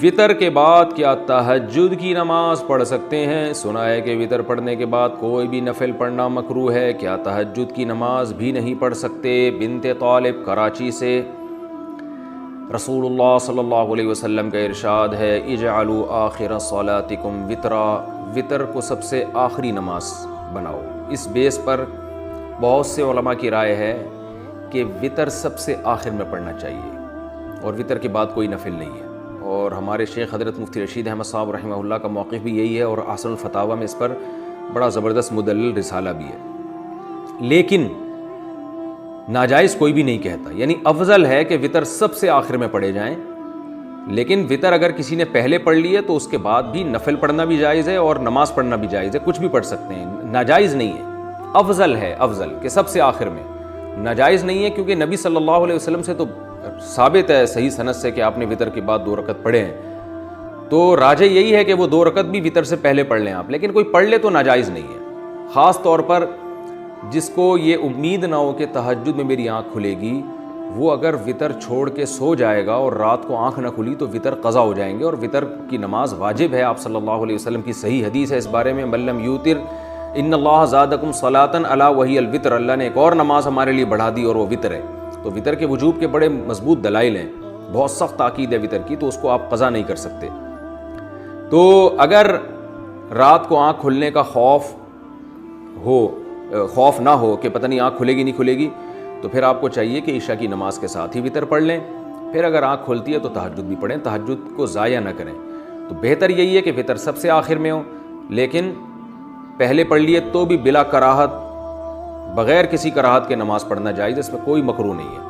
وطر کے بعد کیا تہجد کی نماز پڑھ سکتے ہیں؟ سنا ہے کہ وطر پڑھنے کے بعد کوئی بھی نفل پڑھنا مکروہ ہے، کیا تہجد کی نماز بھی نہیں پڑھ سکتے؟ بنت طالب کراچی سے۔ رسول اللہ صلی اللہ علیہ وسلم کا ارشاد ہے اجعلوا آخر صلاتکم وطرا، وطر کو سب سے آخری نماز بناؤ۔ اس بیس پر بہت سے علماء کی رائے ہے کہ وطر سب سے آخر میں پڑھنا چاہیے اور وطر کے بعد کوئی نفل نہیں ہے، اور ہمارے شیخ حضرت مفتی رشید احمد صاحب رحمہ اللہ کا موقف بھی یہی ہے، اور احسن الفتاویٰ میں اس پر بڑا زبردست مدلل رسالہ بھی ہے۔ لیکن ناجائز کوئی بھی نہیں کہتا، یعنی افضل ہے کہ وطر سب سے آخر میں پڑھے جائیں، لیکن وطر اگر کسی نے پہلے پڑھ لی ہے تو اس کے بعد بھی نفل پڑھنا بھی جائز ہے اور نماز پڑھنا بھی جائز ہے، کچھ بھی پڑھ سکتے ہیں، ناجائز نہیں ہے۔ افضل ہے، افضل کہ سب سے آخر میں، ناجائز نہیں ہے، کیونکہ نبی صلی اللہ علیہ وسلم سے تو ثابت ہے صحیح سند سے کہ آپ نے وطر کے بعد 2 رکعت پڑھے ہیں، تو راجح یہی ہے کہ وہ 2 رکعت بھی وطر سے پہلے پڑھ لیں آپ، لیکن کوئی پڑھ لے تو ناجائز نہیں ہے۔ خاص طور پر جس کو یہ امید نہ ہو کہ تہجد میں میری آنکھ کھلے گی، وہ اگر وطر چھوڑ کے سو جائے گا اور رات کو آنکھ نہ کھلی تو وطر قضا ہو جائیں گے، اور وطر کی نماز واجب ہے۔ آپ صلی اللہ علیہ وسلم کی صحیح حدیث ہے اس بارے میں، من لم یوتر ان اللہ زادکم صلاۃ الا وہی الوطر، اللہ نے ایک اور نماز ہمارے لیے بڑھا دی اور وہ وطر ہے۔ تو وطر کے وجوب کے بڑے مضبوط دلائل ہیں، بہت سخت تاکید ہے وطر کی، تو اس کو آپ قضا نہیں کر سکتے۔ تو اگر رات کو آنکھ کھلنے کا خوف نہ ہو کہ پتہ نہیں آنکھ کھلے گی نہیں کھلے گی، تو پھر آپ کو چاہیے کہ عشاء کی نماز کے ساتھ ہی وطر پڑھ لیں، پھر اگر آنکھ کھلتی ہے تو تہجد بھی پڑھیں، تہجد کو ضائع نہ کریں۔ تو بہتر یہی ہے کہ وطر سب سے آخر میں ہو، لیکن پہلے پڑھ لیے تو بھی بلا کراہت، بغیر کسی کراہت کے نماز پڑھنا جائز، اس میں کوئی مکروہ نہیں ہے۔